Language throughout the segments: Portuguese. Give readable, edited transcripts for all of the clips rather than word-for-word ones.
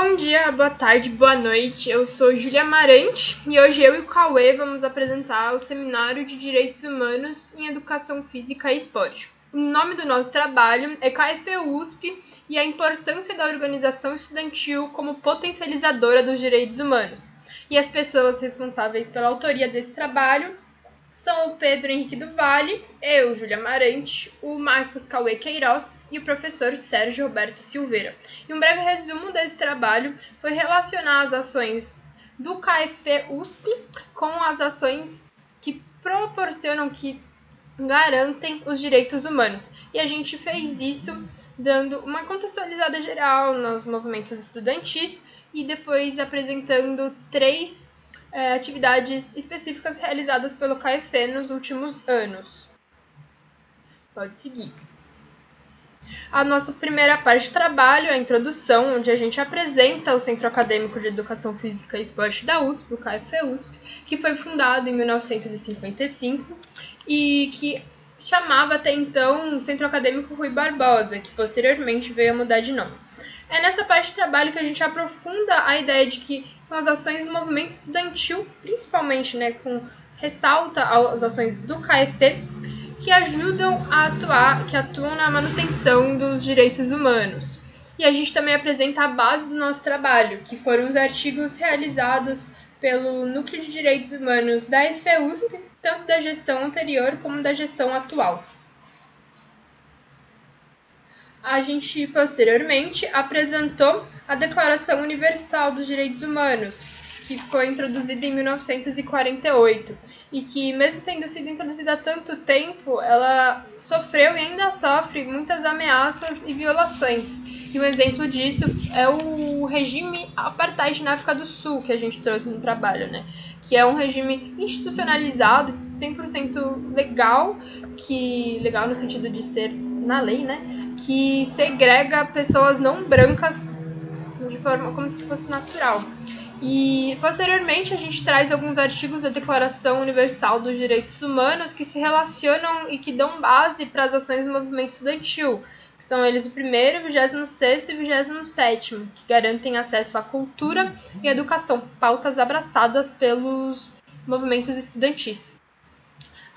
Bom dia, boa tarde, boa noite. Eu sou Júlia Amarante e hoje eu e o Cauê vamos apresentar o Seminário de Direitos Humanos em Educação Física e Esporte. O nome do nosso trabalho é KFUSP e a importância da organização estudantil como potencializadora dos direitos humanos. E as pessoas responsáveis pela autoria desse trabalho são o Pedro Henrique do Vale, eu, Júlia Amarante, o Marcos Cauê Queiroz e o professor Sérgio Roberto Silveira. E um breve resumo desse trabalho foi relacionar as ações do KFUSP com as ações que proporcionam, que garantem os direitos humanos. E a gente fez isso dando uma contextualizada geral nos movimentos estudantis e depois apresentando três atividades específicas realizadas pelo KFE nos últimos anos. Pode seguir. A nossa primeira parte de trabalho é a introdução, onde a gente apresenta o Centro Acadêmico de Educação Física e Esporte da USP, o KFUSP, que foi fundado em 1955 e que chamava até então o Centro Acadêmico Rui Barbosa, que posteriormente veio a mudar de nome. É nessa parte de trabalho que a gente aprofunda a ideia de que são as ações do movimento estudantil, principalmente, com ressalta às ações do KFE, que ajudam a atuar, que atuam na manutenção dos direitos humanos. E a gente também apresenta a base do nosso trabalho, que foram os artigos realizados pelo Núcleo de Direitos Humanos da FEUSP, tanto da gestão anterior como da gestão atual. A gente, posteriormente, apresentou a Declaração Universal dos Direitos Humanos, que foi introduzida em 1948 e que, mesmo tendo sido introduzida há tanto tempo, ela sofreu e ainda sofre muitas ameaças e violações. E um exemplo disso é o regime apartheid na África do Sul, que a gente trouxe no trabalho, que é um regime institucionalizado, 100% legal, legal no sentido de ser na lei, que segrega pessoas não brancas de forma como se fosse natural. E, posteriormente, a gente traz alguns artigos da Declaração Universal dos Direitos Humanos que se relacionam e que dão base para as ações do movimento estudantil, que são eles o 1º, 26º e 27º, que garantem acesso à cultura e educação, pautas abraçadas pelos movimentos estudantis.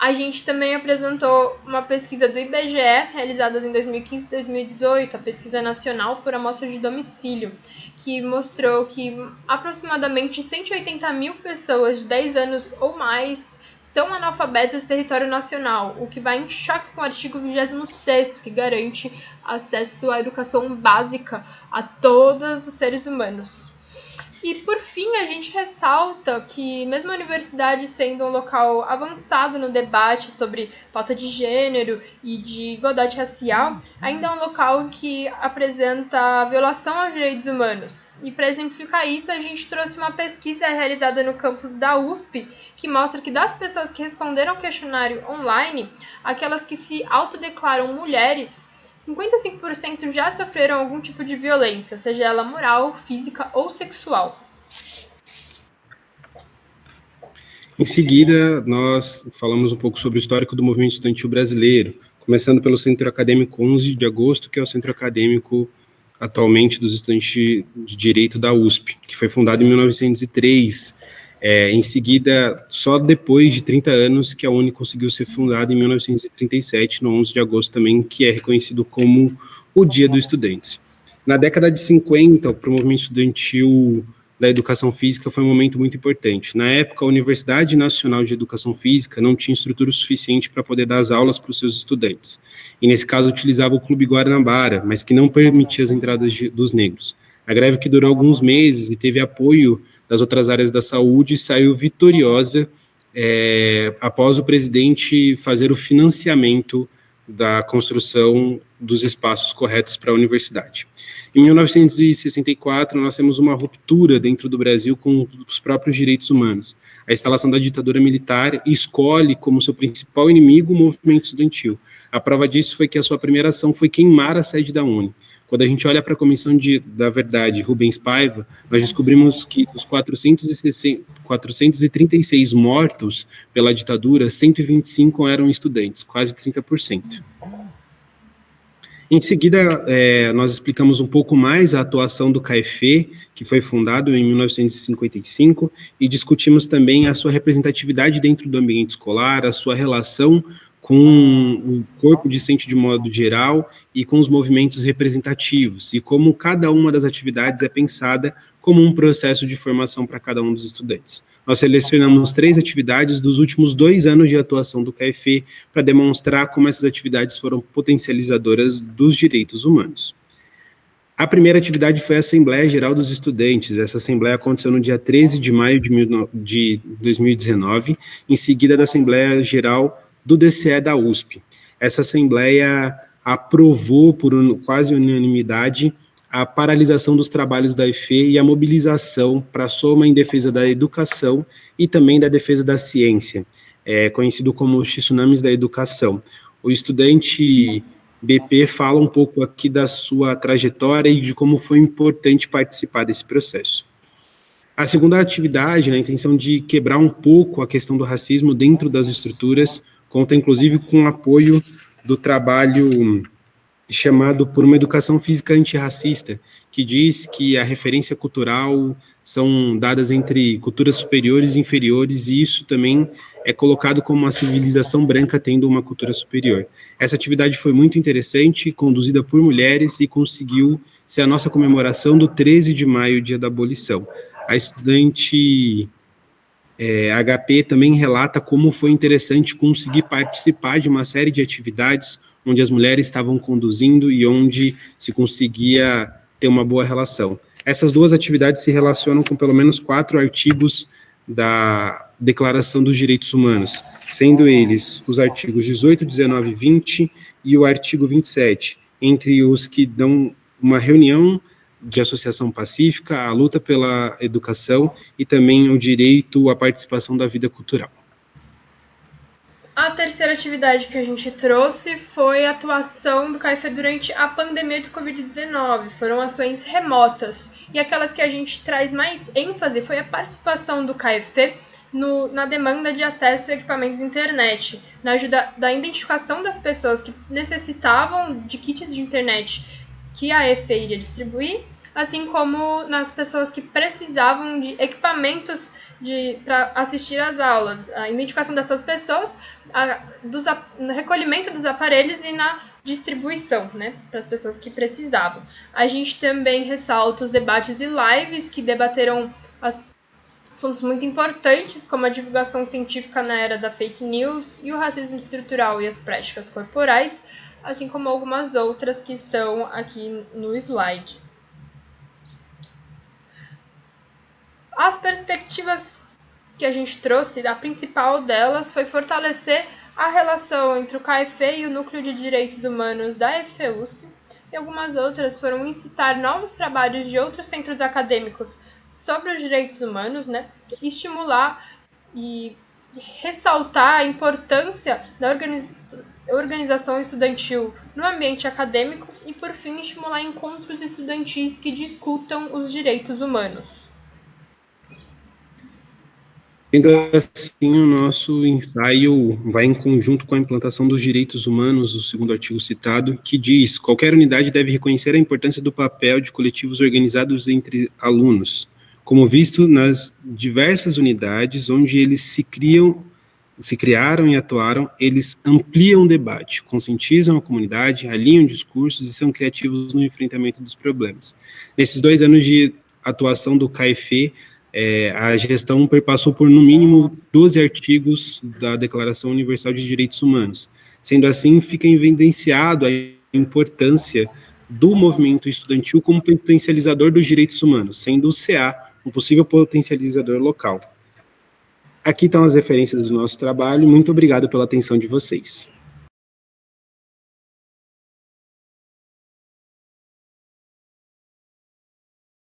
A gente também apresentou uma pesquisa do IBGE, realizada em 2015 e 2018, a pesquisa nacional por amostra de domicílio, que mostrou que aproximadamente 180 mil pessoas de 10 anos ou mais são analfabetas no território nacional, o que vai em choque com o artigo 26º, que garante acesso à educação básica a todos os seres humanos. E, por fim, a gente ressalta que, mesmo a universidade sendo um local avançado no debate sobre pauta de gênero e de igualdade racial, ainda é um local que apresenta violação aos direitos humanos. E, para exemplificar isso, a gente trouxe uma pesquisa realizada no campus da USP, que mostra que, das pessoas que responderam ao questionário online, aquelas que se autodeclaram mulheres, 55% já sofreram algum tipo de violência, seja ela moral, física ou sexual. Em seguida, nós falamos um pouco sobre o histórico do movimento estudantil brasileiro, começando pelo Centro Acadêmico 11 de Agosto, que é o centro acadêmico atualmente dos estudantes de Direito da USP, que foi fundado em 1903. Em seguida, só depois de 30 anos que a UNE conseguiu ser fundada em 1937, no 11 de agosto também, que é reconhecido como o Dia dos Estudantes. Na década de 50, para o movimento estudantil da educação física foi um momento muito importante. Na época, a Universidade Nacional de Educação Física não tinha estrutura suficiente para poder dar as aulas para os seus estudantes. E, nesse caso, utilizava o Clube Guanabara, mas que não permitia as entradas dos negros. A greve, que durou alguns meses e teve apoio das outras áreas da saúde, saiu vitoriosa após o presidente fazer o financiamento da construção dos espaços corretos para a universidade. Em 1964, nós temos uma ruptura dentro do Brasil com os próprios direitos humanos. A instalação da ditadura militar escolhe como seu principal inimigo o movimento estudantil. A prova disso foi que a sua primeira ação foi queimar a sede da UNE. Quando a gente olha para a Comissão da Verdade, Rubens Paiva, nós descobrimos que dos 436 mortos pela ditadura, 125 eram estudantes, quase 30%. Em seguida, nós explicamos um pouco mais a atuação do CAEFE, que foi fundado em 1955, e discutimos também a sua representatividade dentro do ambiente escolar, a sua relação com o corpo docente de modo geral e com os movimentos representativos, e como cada uma das atividades é pensada como um processo de formação para cada um dos estudantes. Nós selecionamos 3 atividades dos últimos 2 anos de atuação do CAEFE para demonstrar como essas atividades foram potencializadoras dos direitos humanos. A primeira atividade foi a Assembleia Geral dos Estudantes. Essa assembleia aconteceu no dia 13 de maio de 2019, em seguida da Assembleia Geral do DCE da USP. Essa assembleia aprovou por quase unanimidade a paralisação dos trabalhos da EFE e a mobilização para a soma em defesa da educação e também da defesa da ciência, conhecido como os tsunamis da educação. O estudante BP fala um pouco aqui da sua trajetória e de como foi importante participar desse processo. A segunda atividade, na intenção de quebrar um pouco a questão do racismo dentro das estruturas, conta inclusive com o apoio do trabalho chamado Por uma Educação Física Antirracista, que diz que a referência cultural são dadas entre culturas superiores e inferiores, e isso também é colocado como uma civilização branca tendo uma cultura superior. Essa atividade foi muito interessante, conduzida por mulheres, e conseguiu ser a nossa comemoração do 13 de maio, dia da abolição. A estudante HP também relata como foi interessante conseguir participar de uma série de atividades onde as mulheres estavam conduzindo e onde se conseguia ter uma boa relação. Essas 2 atividades se relacionam com pelo menos 4 artigos da Declaração dos Direitos Humanos, sendo eles os artigos 18, 19 e 20 e o artigo 27, entre os que dão uma reunião de associação pacífica, a luta pela educação e também o direito à participação da vida cultural. A terceira atividade que a gente trouxe foi a atuação do CAEFE durante a pandemia do Covid-19. Foram ações remotas. E aquelas que a gente traz mais ênfase foi a participação do CAEFE na demanda de acesso a equipamentos de internet, na ajuda da identificação das pessoas que necessitavam de kits de internet que a EFE iria distribuir, assim como nas pessoas que precisavam de equipamentos para assistir às aulas, a identificação dessas pessoas, no recolhimento dos aparelhos e na distribuição, né, para as pessoas que precisavam. A gente também ressalta os debates e lives que debateram assuntos muito importantes, como a divulgação científica na era da fake news e o racismo estrutural e as práticas corporais, assim como algumas outras que estão aqui no slide. As perspectivas que a gente trouxe, a principal delas foi fortalecer a relação entre o CAEFE e o Núcleo de Direitos Humanos da FEUSP, e algumas outras foram incitar novos trabalhos de outros centros acadêmicos sobre os direitos humanos, né, e estimular e ressaltar a importância da organização estudantil no ambiente acadêmico e, por fim, estimular encontros estudantis que discutam os direitos humanos. Sendo assim, o nosso ensaio vai em conjunto com a implantação dos direitos humanos, o segundo artigo citado, que diz: qualquer unidade deve reconhecer a importância do papel de coletivos organizados entre alunos, como visto nas diversas unidades onde eles se criaram e atuaram, eles ampliam o debate, conscientizam a comunidade, alinham discursos e são criativos no enfrentamento dos problemas. Nesses 2 anos de atuação do CAEFE, a gestão perpassou por, no mínimo, 12 artigos da Declaração Universal de Direitos Humanos. Sendo assim, fica evidenciado a importância do movimento estudantil como potencializador dos direitos humanos, sendo o CA um possível potencializador local. Aqui estão as referências do nosso trabalho. Muito obrigado pela atenção de vocês.